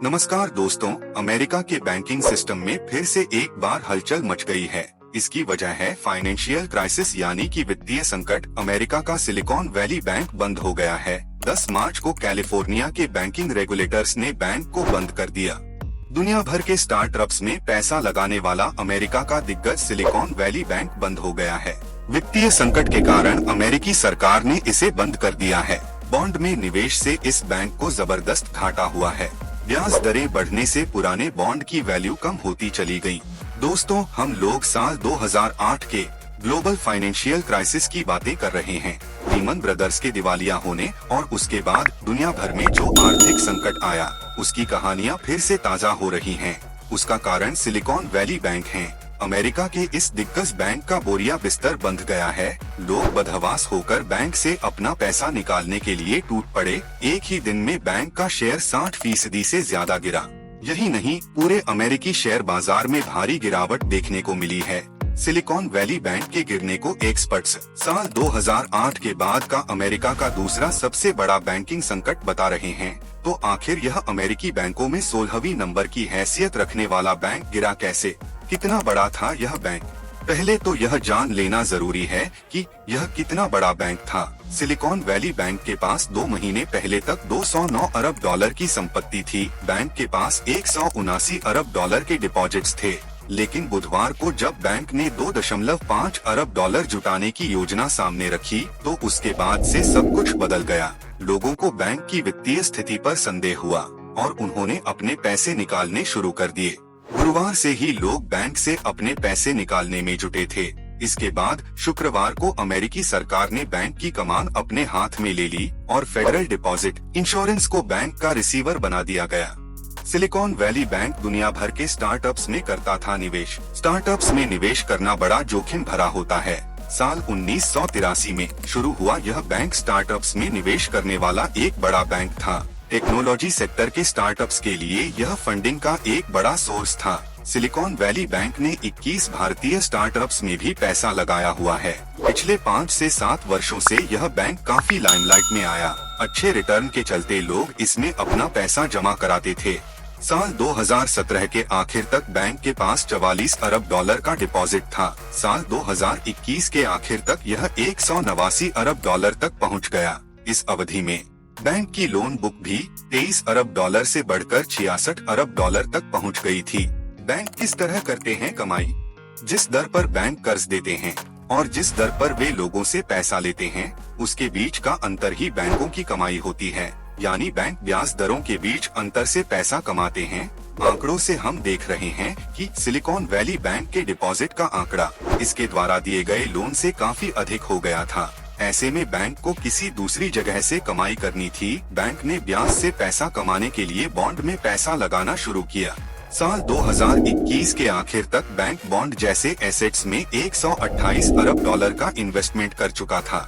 नमस्कार दोस्तों, अमेरिका के बैंकिंग सिस्टम में फिर से एक बार हलचल मच गई है। इसकी वजह है फाइनेंशियल क्राइसिस यानी कि वित्तीय संकट। अमेरिका का सिलिकॉन वैली बैंक बंद हो गया है। 10 मार्च को कैलिफोर्निया के बैंकिंग रेगुलेटर्स ने बैंक को बंद कर दिया। दुनिया भर के स्टार्टअप्स में पैसा लगाने वाला अमेरिका का दिग्गज सिलिकॉन वैली बैंक बंद हो गया है। वित्तीय संकट के कारण अमेरिकी सरकार ने इसे बंद कर दिया है। बॉन्ड में निवेश से इस बैंक को जबरदस्त घाटा हुआ है। ब्याज दरें बढ़ने से पुराने बॉन्ड की वैल्यू कम होती चली गई। दोस्तों, हम लोग साल 2008 के ग्लोबल फाइनेंशियल क्राइसिस की बातें कर रहे हैं। लीमन ब्रदर्स के दिवालिया होने और उसके बाद दुनिया भर में जो आर्थिक संकट आया, उसकी कहानियां फिर से ताजा हो रही हैं। उसका कारण सिलिकॉन वैली बैंक है। अमेरिका के इस दिग्गज बैंक का बोरिया बिस्तर बंध गया है। लोग बदहवास होकर बैंक से अपना पैसा निकालने के लिए टूट पड़े। एक ही दिन में बैंक का शेयर 60% से ज्यादा गिरा। यही नहीं, पूरे अमेरिकी शेयर बाजार में भारी गिरावट देखने को मिली है। सिलिकॉन वैली बैंक के गिरने को एक्सपर्ट्स साल 2008 के बाद का अमेरिका का दूसरा सबसे बड़ा बैंकिंग संकट बता रहे हैं। तो आखिर यह अमेरिकी बैंकों में 16वीं नंबर की हैसियत रखने वाला बैंक गिरा कैसे? कितना बड़ा था यह बैंक? पहले तो यह जान लेना जरूरी है कि यह कितना बड़ा बैंक था। सिलिकॉन वैली बैंक के पास 2 महीने पहले तक 209 अरब डॉलर की संपत्ति थी। बैंक के पास 179 अरब डॉलर के डिपॉजिट्स थे। लेकिन बुधवार को जब बैंक ने 2.5 अरब डॉलर जुटाने की योजना सामने रखी, तो उसके बाद से सब कुछ बदल गया। लोगों को बैंक की वित्तीय स्थिति पर संदेह हुआ और उन्होंने अपने पैसे निकालने शुरू कर दिए। गुरुवार से ही लोग बैंक से अपने पैसे निकालने में जुटे थे। इसके बाद शुक्रवार को अमेरिकी सरकार ने बैंक की कमान अपने हाथ में ले ली और फेडरल डिपॉजिट इंश्योरेंस को बैंक का रिसीवर बना दिया गया। सिलिकॉन वैली बैंक दुनिया भर के स्टार्टअप्स में करता था निवेश। स्टार्टअप्स में निवेश करना बड़ा जोखिम भरा होता है। साल 1983 में शुरू हुआ यह बैंक स्टार्टअप्स में निवेश करने वाला एक बड़ा बैंक था। टेक्नोलॉजी सेक्टर के स्टार्टअप्स के लिए यह फंडिंग का एक बड़ा सोर्स था। सिलिकॉन वैली बैंक ने 21 भारतीय स्टार्टअप्स में भी पैसा लगाया हुआ है। पिछले 5 से 7 वर्षों से यह बैंक काफी लाइमलाइट में आया। अच्छे रिटर्न के चलते लोग इसमें अपना पैसा जमा कराते थे। साल 2017 के आखिर तक बैंक के पास 44 अरब डॉलर का डिपॉजिट था। साल 2021 के आखिर तक यह 189 अरब डॉलर तक पहुंच गया। इस अवधि में बैंक की लोन बुक भी 23 अरब डॉलर से बढ़कर 66 अरब डॉलर तक पहुंच गई थी। बैंक किस तरह करते हैं कमाई? जिस दर पर बैंक कर्ज देते हैं और जिस दर पर वे लोगों से पैसा लेते हैं, उसके बीच का अंतर ही बैंकों की कमाई होती है। यानी बैंक ब्याज दरों के बीच अंतर से पैसा कमाते हैं। आंकड़ों से हम देख रहे हैं कि सिलिकॉन वैली बैंक के डिपॉजिट का आंकड़ा इसके द्वारा दिए गए लोन से काफी अधिक हो गया था। ऐसे में बैंक को किसी दूसरी जगह से कमाई करनी थी। बैंक ने ब्याज से पैसा कमाने के लिए बॉन्ड में पैसा लगाना शुरू किया। साल 2021 के आखिर तक बैंक बॉन्ड जैसे एसेट्स में 128 अरब डॉलर का इन्वेस्टमेंट कर चुका था।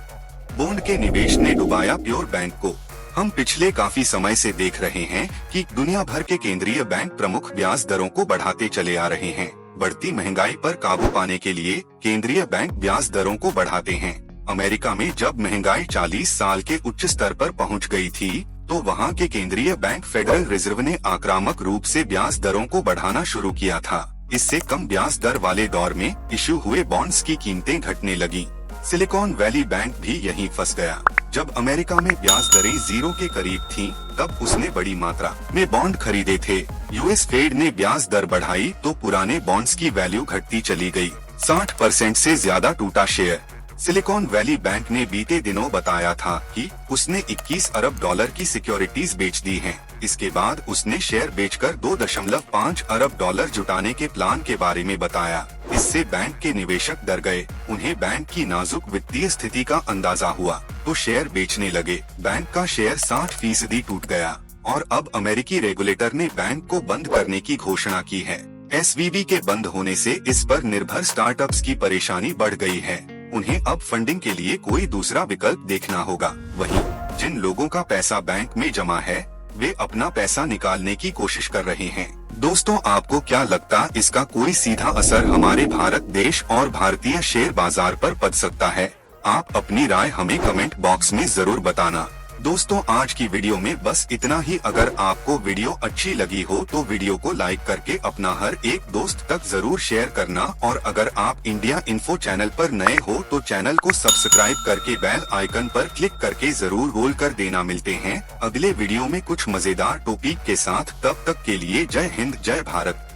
बॉन्ड के निवेश ने डुबाया प्योर बैंक को। हम पिछले काफी समय से देख रहे हैं कि दुनिया भर के केंद्रीय बैंक प्रमुख ब्याज दरों को बढ़ाते चले आ रहे हैं। बढ़ती महंगाई पर काबू पाने के लिए केंद्रीय बैंक ब्याज दरों को बढ़ाते हैं। अमेरिका में जब महंगाई 40 साल के उच्च स्तर पर पहुंच गई थी, तो वहां के केंद्रीय बैंक फेडरल रिजर्व ने आक्रामक रूप से ब्याज दरों को बढ़ाना शुरू किया था। इससे कम ब्याज दर वाले दौर में इश्यू हुए बॉन्ड्स की कीमतें घटने लगी। सिलिकॉन वैली बैंक भी यहीं फंस गया। जब अमेरिका में ब्याज दरें 0 के करीब थीं, तब उसने बड़ी मात्रा में बॉन्ड खरीदे थे। यूएस फेड ने ब्याज दर बढ़ाई तो पुराने बॉन्ड्स की वैल्यू घटती चली गई। 60% से ज्यादा टूटा शेयर। सिलिकॉन वैली बैंक ने बीते दिनों बताया था कि उसने 21 अरब डॉलर की सिक्योरिटीज बेच दी हैं। इसके बाद उसने शेयर बेचकर 2.5 अरब डॉलर जुटाने के प्लान के बारे में बताया। इससे बैंक के निवेशक डर गए। उन्हें बैंक की नाजुक वित्तीय स्थिति का अंदाजा हुआ तो शेयर बेचने लगे। बैंक का शेयर 60% टूट गया और अब अमेरिकी रेगुलेटर ने बैंक को बंद करने की घोषणा की है। SVB के बंद होने से इस पर निर्भर स्टार्टअप्स की परेशानी बढ़ गई है। उन्हें अब फंडिंग के लिए कोई दूसरा विकल्प देखना होगा। वहीं जिन लोगों का पैसा बैंक में जमा है, वे अपना पैसा निकालने की कोशिश कर रहे हैं। दोस्तों, आपको क्या लगता इसका कोई सीधा असर हमारे भारत देश और भारतीय शेयर बाजार पर पड़ सकता है? आप अपनी राय हमें कमेंट बॉक्स में जरूर बताना। दोस्तों आज की वीडियो में बस इतना ही। अगर आपको वीडियो अच्छी लगी हो तो वीडियो को लाइक करके अपना हर एक दोस्त तक जरूर शेयर करना, और अगर आप इंडिया इन्फो चैनल पर नए हो तो चैनल को सब्सक्राइब करके बेल आइकन पर क्लिक करके जरूर रोल कर देना। मिलते हैं अगले वीडियो में कुछ मजेदार टॉपिक के साथ, तब तक के लिए जय हिंद जय भारत।